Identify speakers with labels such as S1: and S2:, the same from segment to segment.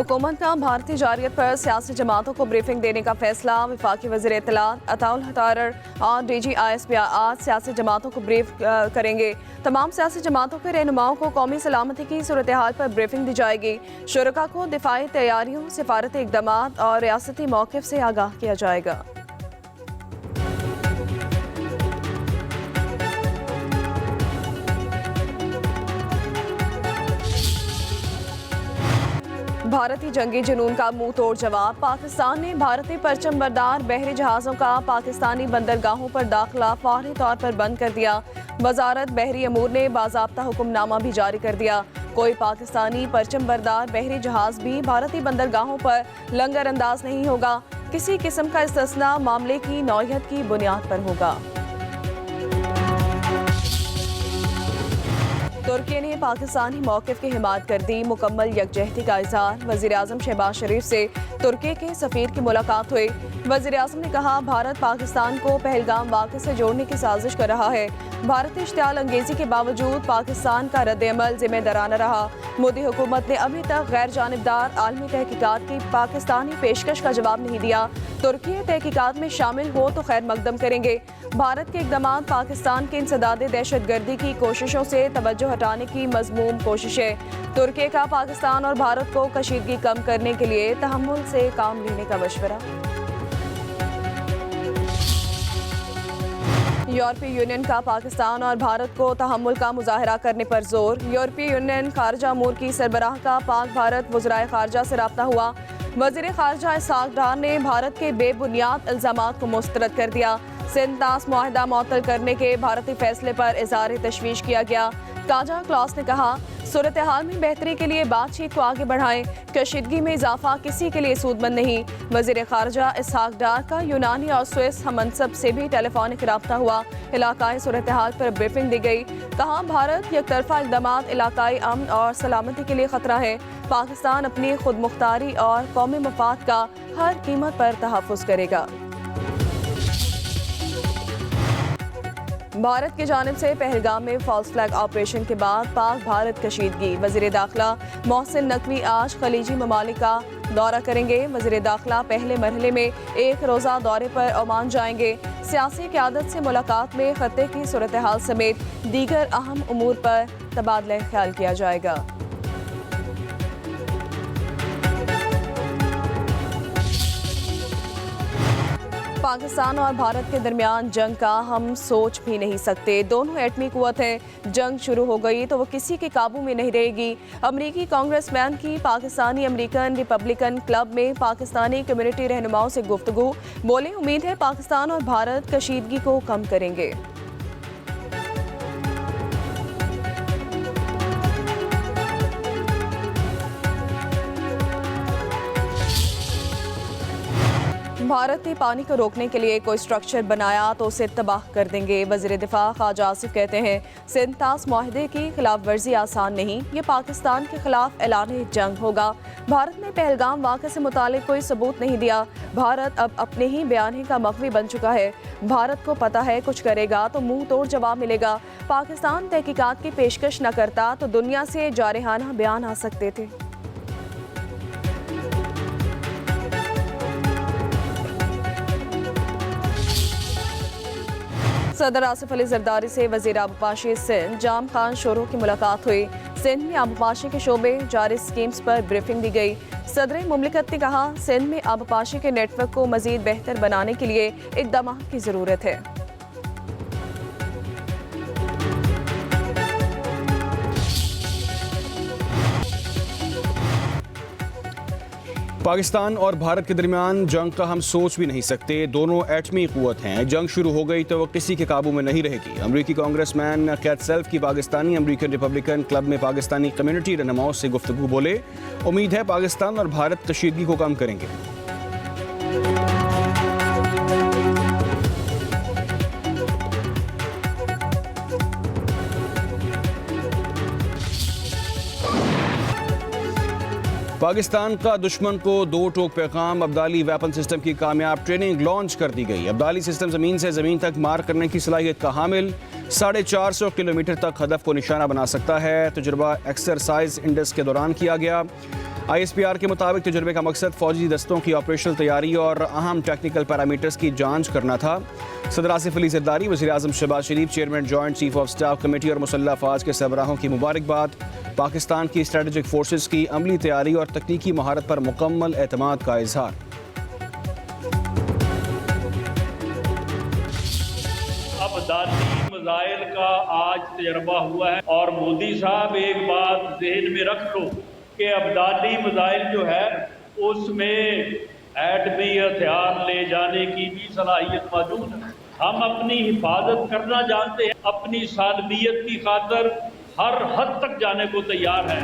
S1: हुकूमत का भारतीय जारियत पर सियासी जमातों को ब्रीफिंग देने का फैसला। वफाकी वज़ीर इत्तलात अताउल हतारर और DGISP आज सियासी जमातों को ब्रीफ करेंगे। तमाम सियासी जमातों के रहनुमाओं को कौमी सलामती की सूरत हाल पर ब्रीफिंग दी जाएगी। शुरका को दिफाई तैयारियों, सिफारती इक़दामात और रियासती मौक़िफ़ से आगाह किया जाएगा। भारतीय जंगी जुनून का मुंह तोड़ जवाब। पाकिस्तान ने भारतीय परचम बरदार बहरी जहाज़ों का पाकिस्तानी बंदरगाहों पर दाखिला फौरी तौर पर बंद कर दिया। वजारत बहरी अमूर ने बाज़ाब्ता हुक्मनामा भी जारी कर दिया। कोई पाकिस्तानी परचम बरदार बहरी जहाज़ भी भारतीय बंदरगाहों पर लंगर अंदाज नहीं होगा। किसी किस्म का इस्तिस्ना मामले की नौयत की बुनियाद पर होगा। तुर्की ने पाकिस्तानी मौक़िफ़ की हिमायत कर दी। मुकम्मल यकजहती का इज़हार। वज़ीर आज़म शहबाज शरीफ से तुर्की के सफ़ीर की मुलाकात हुई। वज़ीर आज़म ने कहा, भारत पाकिस्तान को पहलगाम वाक़े से जोड़ने की साजिश कर रहा है। भारतीय इश्तियाल अंगेज़ी के बावजूद पाकिस्तान का रद्द-ए-अमल ज़िम्मेदाराना रहा। मोदी हुकूमत ने अभी तक गैर जानिबदार आलमी तहकीकात की पाकिस्तानी पेशकश का जवाब नहीं दिया। तुर्की तहकीकात में शामिल हो तो खैर मकदम करेंगे। भारत के इक़दामात पाकिस्तान के इंसदादे दहशतगर्दी की कोशिशों से तवज्जो हटाने की मज़मूम कोशिश है। तुर्की का पाकिस्तान और भारत को कशीदगी कम करने के लिए तहम्मुल से काम लेने का मशवरा। यूरोपीय यूनियन का पाकिस्तान और भारत को तहम्मुल का मुजाहरा करने पर जोर। यूरोपीय यूनियन खारजा अमूर की सरबराह का पाक भारत वज़राए खारजा से रब्ता हुआ। वज़ीर खारजा इसहाक डार ने भारत के बेबुनियाद इल्ज़ामात को मुस्तरद कर दिया। सिंध तास मुआहदा मुअत्तल करने के भारतीय फैसले पर इज़हार तशवीश किया गया। काजा क्लॉस ने कहा, सूरत हाल में बेहतरी के लिए बातचीत को आगे बढ़ाएं। कशीदगी में इजाफा किसी के लिए सूदमंद नहीं। वज़ीर खारजा इसहाक डार का यूनानी और स्विस हमनसब से भी टेलीफोनिक रब्ता हुआ। इलाकाई सूरत हाल पर ब्रीफिंग दी गई। कहा, भारत यकतरफा इक़दामात इलाकाई अमन और सलामती के लिए खतरा है। पाकिस्तान अपनी खुद मुख्तारी और कौमी मफाद का हर कीमत पर तहफ़्फ़ुज़ करेगा। भारत की जानिब से पहलगाम में फॉल्स फ्लैग ऑपरेशन के बाद पाक भारत कशीदगी। वज़ीर दाखिला मोहसिन नकवी आज खलीजी ममालिक का दौरा करेंगे। वज़ीर दाखिला पहले मरहले में एक रोज़ा दौरे पर ओमान जाएंगे। सियासी क़यादत से मुलाकात में खत्ते की सूरत हाल समेत दीगर अहम उमूर पर तबादला ख्याल किया जाएगा। पाकिस्तान और भारत के दरमियान जंग का हम सोच भी नहीं सकते। दोनों एटमी कुव्वत हैं। जंग शुरू हो गई तो वो किसी के काबू में नहीं रहेगी। अमरीकी कांग्रेसमैन की पाकिस्तानी अमरीकन रिपब्लिकन क्लब में पाकिस्तानी कम्युनिटी रहनुमाओं से गुफ्तगू। बोले, उम्मीद है पाकिस्तान और भारत कशीदगी को कम करेंगे। भारत ने पानी को रोकने के लिए कोई स्ट्रक्चर बनाया तो उसे तबाह कर देंगे। वज़ीर दिफा ख्वाजा आसिफ कहते हैं, सिंध तास मुआहदे की खिलाफ वर्जी आसान नहीं, ये पाकिस्तान के खिलाफ ऐलान जंग होगा। भारत ने पहलगाम वाक़े से मुतालिक कोई सबूत नहीं दिया। भारत अब अपने ही बयान का मख्वी बन चुका है। भारत को पता है कुछ करेगा तो मुंह तोड़ जवाब मिलेगा। पाकिस्तान तहकीकात की पेशकश न करता तो दुनिया से जारहाना बयान आ सकते थे। सदर आसिफ अली जरदारी से वज़ीर आबपाशी सिंध जाम खान शोरो की मुलाकात हुई। सिंध में आबपाशी के शोबे जारी स्कीम्स पर ब्रीफिंग दी गई। सदर मुमलिकत ने कहा, सिंध में आबपाशी के नेटवर्क को मज़ीद बेहतर बनाने के लिए इक़दामात की ज़रूरत है।
S2: पाकिस्तान और भारत के दरमियान जंग का हम सोच भी नहीं सकते। दोनों एटमी कुव्वत हैं। जंग शुरू हो गई तो वो किसी के काबू में नहीं रहेगी। अमरीकी कांग्रेसमैन कैट सेल्फ की पाकिस्तानी अमरीकन रिपब्लिकन क्लब में पाकिस्तानी कम्युनिटी रहनुमाओं से गुफ्तगू। बोले, उम्मीद है पाकिस्तान और भारत कशीदगी को कम करेंगे। पाकिस्तान का दुश्मन को दो टोक पैगाम, अब्दाली वेपन सिस्टम की कामयाब ट्रेनिंग लॉन्च कर दी गई। अब्दाली सिस्टम ज़मीन से ज़मीन तक मार करने की सलाहियत का हामिल, 450 किलोमीटर तक हदफ को निशाना बना सकता है। तजुर्बा एक्सरसाइज इंडस के दौरान किया गया। ISPR के मुताबिक तजुर्बे का मकसद फौजी दस्तों की ऑपरेशनल तैयारी और अहम टेक्निकल पैरामीटर्स की जांच करना था। सदर आसिफ अली जरदारी, वज़ीर-ए-आज़म Shehbaz Sharif, chairman joint chief of staff committee और मुसल्लह अफवाज के सरबराहों की मुबारकबाद। पाकिस्तान की स्ट्रेटेजिक फोर्सेस की अमली तैयारी और तकनीकी महारत पर मुकम्मल एतमाद का इजहार।
S3: अब्दाली मिसाइल का आज तजर्बा हुआ है और मोदी साहब एक बात जहन में रख लो कि अब्दाली मिसाइल जो है उसमें एटमी हथियार ले जाने की भी सलाहियत मौजूद है। हम अपनी हिफाजत करना जानते हैं, अपनी सालमियत की खातिर हर हद तक जाने को तैयार है।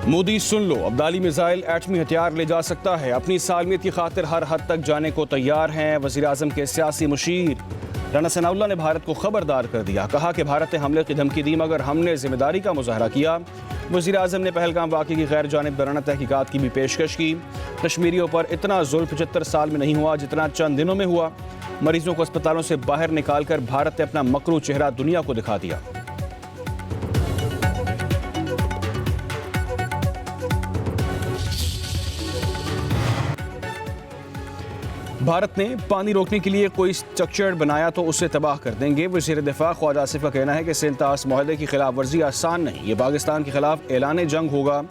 S2: मोदी सुन लो, अब्दाली मिसाइल एटमी हथियार ले जा सकता है, अपनी सालमियत की खातिर हर हद तक जाने को तैयार हैं। वज़ीर-ए-आज़म के सियासी मुशीर राना सनाउल्लाह ने भारत को खबरदार कर दिया। कहा कि भारत ने हमले की धमकी दी मगर हमने जिम्मेदारी का मुजाहरा किया। वज़ीर-ए-आज़म ने पहलगाम वाक़े की गैर जानिबदाराना तहकीकात की भी पेशकश की। कश्मीरियों पर इतना जुल्म 75 साल में नहीं हुआ जितना चंद दिनों में हुआ। मरीजों को अस्पतालों से बाहर निकालकर भारत ने अपना मकरू चेहरा दुनिया को दिखा दिया। भारत ने पानी रोकने के लिए कोई स्ट्रक्चर बनाया तो उसे तबाह कर देंगे। वज़ीर दिफा ख्वाजा आसिफ का कहना है कि सेंतास माहदे की खिलाफ वर्जी आसान नहीं, ये पाकिस्तान के खिलाफ ऐलान जंग होगा।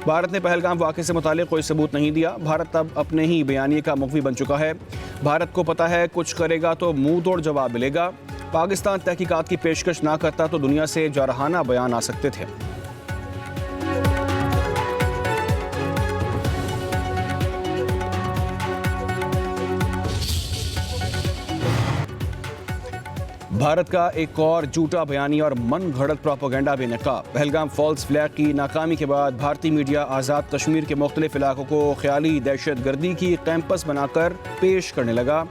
S2: भारत ने पहलगाम वाक़े से मुतालिक कोई सबूत नहीं दिया। भारत अब अपने ही बयानिए का मुख्वी बन चुका है। भारत को पता है कुछ करेगा तो मुंह तोड़ जवाब मिलेगा। पाकिस्तान तहकीकात की पेशकश ना करता तो दुनिया से जारहाना बयान आ सकते थे। भारत का एक और झूठा बयानी और मन घड़त प्रोपेगेंडा बेनकाब। पहलगाम फॉल्स फ्लैग की नाकामी के बाद भारतीय मीडिया आज़ाद कश्मीर के मुख्तलिफ इलाकों को ख्याली दहशत गर्दी की कैंपस बनाकर पेश करने लगा।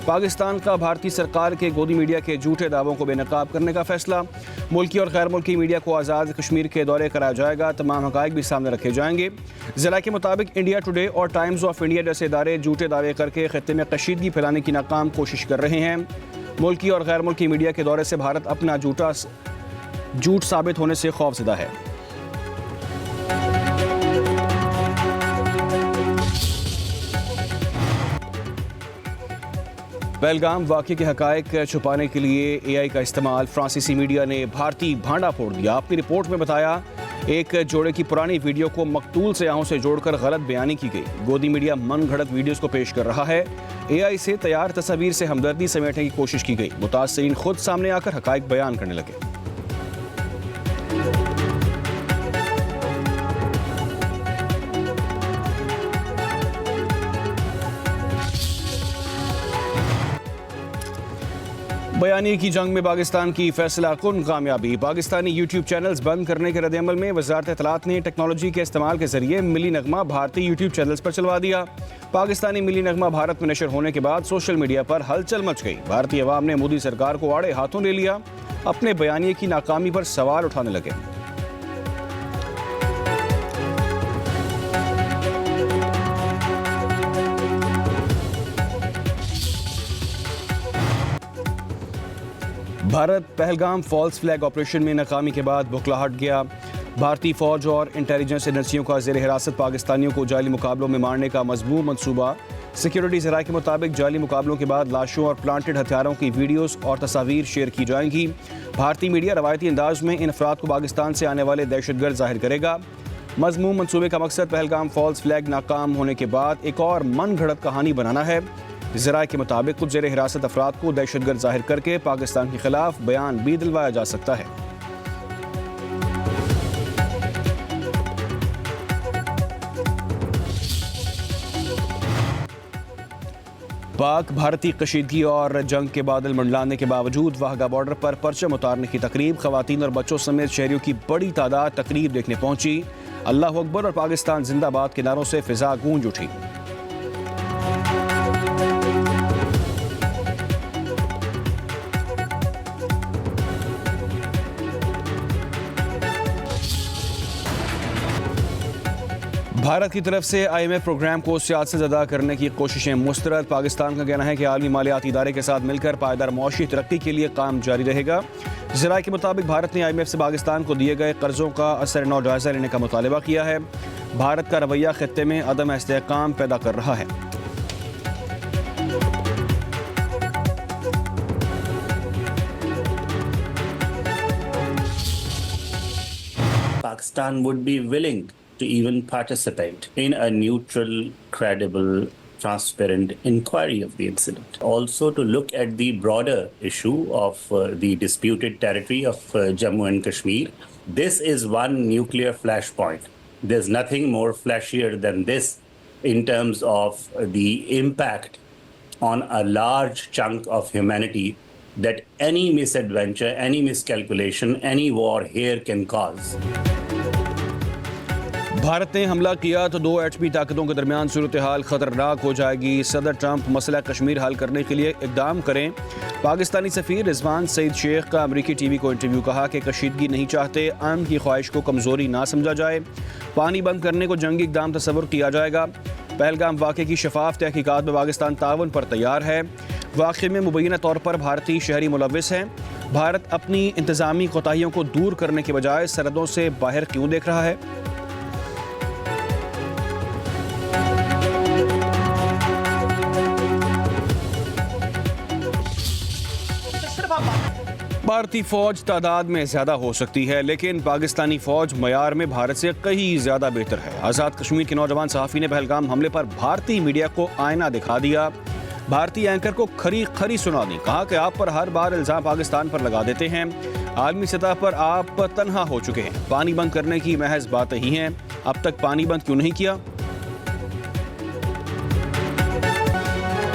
S2: पाकिस्तान का भारतीय सरकार के गोदी मीडिया के झूठे दावों को बेनकाब करने का फैसला। मुल्की और गैर मुल्की मीडिया को आज़ाद कश्मीर के दौरे कराया जाएगा। तमाम हक़ाइक़ भी सामने रखे जाएंगे। ज़रा के मुताबिक इंडिया टुडे और टाइम्स ऑफ इंडिया जैसे इदारे झूठे दावे करके खत्ते में कशीदगी फैलाने की नाकाम कोशिश कर रहे हैं। मुल्की और गैर मुल्की मीडिया के दौरे से भारत अपना झूठ साबित होने से खौफज़दा है। पहलगाम वाक़े के हक़ाइक़ छुपाने के लिए AI का इस्तेमाल। फ्रांसीसी मीडिया ने भारतीय भांडा फोड़ दिया। अपनी रिपोर्ट में बताया एक जोड़े की पुरानी वीडियो को मकतूल सयाहों से जोड़कर गलत बयानी की गई। गोदी मीडिया मन घड़त वीडियोस को पेश कर रहा है। AI से तैयार तस्वीर से हमदर्दी समेटने की कोशिश की गई। मुतासरीन खुद सामने आकर हक़ाइक़ बयान करने लगे। बयानी की जंग में पाकिस्तान की फैसला कुन कामयाबी। पाकिस्तानी YouTube चैनल्स बंद करने के रद्द-ए-अमल में वज़ारत इत्तलात ने टेक्नोलॉजी के इस्तेमाल के जरिए मिली नगमा भारतीय YouTube चैनल्स पर चलवा दिया। पाकिस्तानी मिली नगमा भारत में नशर होने के बाद सोशल मीडिया पर हलचल मच गई। भारतीय अवाम ने मोदी सरकार को आड़े हाथों ले लिया। अपने बयानिए की नाकामी पर सवाल उठाने लगे। Bharat Pahalgam false flag operation में नाकामी के बाद बौखलाहट गया। भारतीय फौज और इंटेलिजेंस एजेंसियों का ज़ेर हिरासत पाकिस्तानियों को जाली मुकाबलों में मारने का मज़मूम मंसूबा। सिक्योरिटी ज़राए के मुताबिक जाली मुकाबलों के बाद लाशों और प्लांटेड हथियारों की वीडियोस और तस्वीर शेयर की जाएंगी। भारतीय मीडिया रवायती अंदाज में इन अफराद को पाकिस्तान से आने वाले दहशतगर्द जाहिर करेगा। मज़मूम मंसूबे का मकसद पहलगाम फॉल्स फ्लैग नाकाम होने के बाद एक और मन घड़त कहानी बनाना है। ज़राए के मुताबिक कुछ ज़ेर हिरासत अफराद को दहशतगर्द जाहिर करके पाकिस्तान के खिलाफ बयान भी दिलवाया जा सकता है। पाक भारतीय कशीदगी और जंग के बादल मंडलाने के बावजूद वाहगा बॉर्डर पर परचम उतारने की तकरीब। खवातीन और बच्चों समेत शहरियों की बड़ी तादाद तकरीब देखने पहुंची। अल्लाह अकबर और पाकिस्तान जिंदाबाद के नारों से फिजा गूंज उठी। भारत की तरफ से IMF प्रोग्राम को सियासत अदा करने की कोशिशें मुस्तरद। पाकिस्तान का कहना है कि आलमी मालियाती इदारे के साथ मिलकर पायदार मौशी तरक्की के लिए काम जारी रहेगा। ज़राए के मुताबिक भारत ने IMF से पाकिस्तान को दिए गए कर्जों का असर नौ जायजा लेने का मुतालबा किया है। भारत का रवैया खित्ते में अदम इस्तेहकाम पैदा कर रहा है।
S4: Pakistan would be willing to even participate in a neutral, credible, transparent inquiry of the incident. Also to look at the broader issue of the disputed territory of Jammu and Kashmir. This is one nuclear flashpoint. There's nothing more flashier than this in terms of the impact on a large chunk of humanity that any misadventure, any miscalculation, any war here can cause.
S2: Bharat ने हमला किया तो दो एटमी ताकतों के दरमियान सूरत हाल खतरनाक हो जाएगी। सदर ट्रंप मसला कश्मीर हल करने के लिए इकदाम करें। पाकिस्तानी सफ़ीर रिजवान सईद शेख का अमरीकी टीवी को इंटरव्यू। कहा कि कशीदगी नहीं चाहते, अमन की ख्वाहिश को कमज़ोरी ना समझा जाए। पानी बंद करने को जंगी इकदाम तस्वुर किया जाएगा। पहलगाम वाक़े की शफाफ तहकीकात में पाकिस्तान ताउन पर तैयार है। वाक़े में मुबैना तौर पर भारतीय शहरी मुलव्विस हैं। भारत अपनी इंतज़ामी कोताहियों को दूर करने के बजाय सरहदों से बाहर क्यों देख रहा है? भारतीय फौज तादाद में ज़्यादा हो सकती है, लेकिन पाकिस्तानी फौज मयार में भारत से कहीं ज़्यादा बेहतर है। आज़ाद कश्मीर के नौजवान सहाफ़ी ने पहलगाम हमले पर भारतीय मीडिया को आईना दिखा दिया। भारतीय एंकर को खरी सुना दी। कहा कि आप पर हर बार इल्ज़ाम पाकिस्तान पर लगा देते हैं। आलमी सतह पर आप तन्हा हो चुके हैं। पानी बंद करने की महज बात ही है। अब तक पानी बंद क्यों नहीं किया?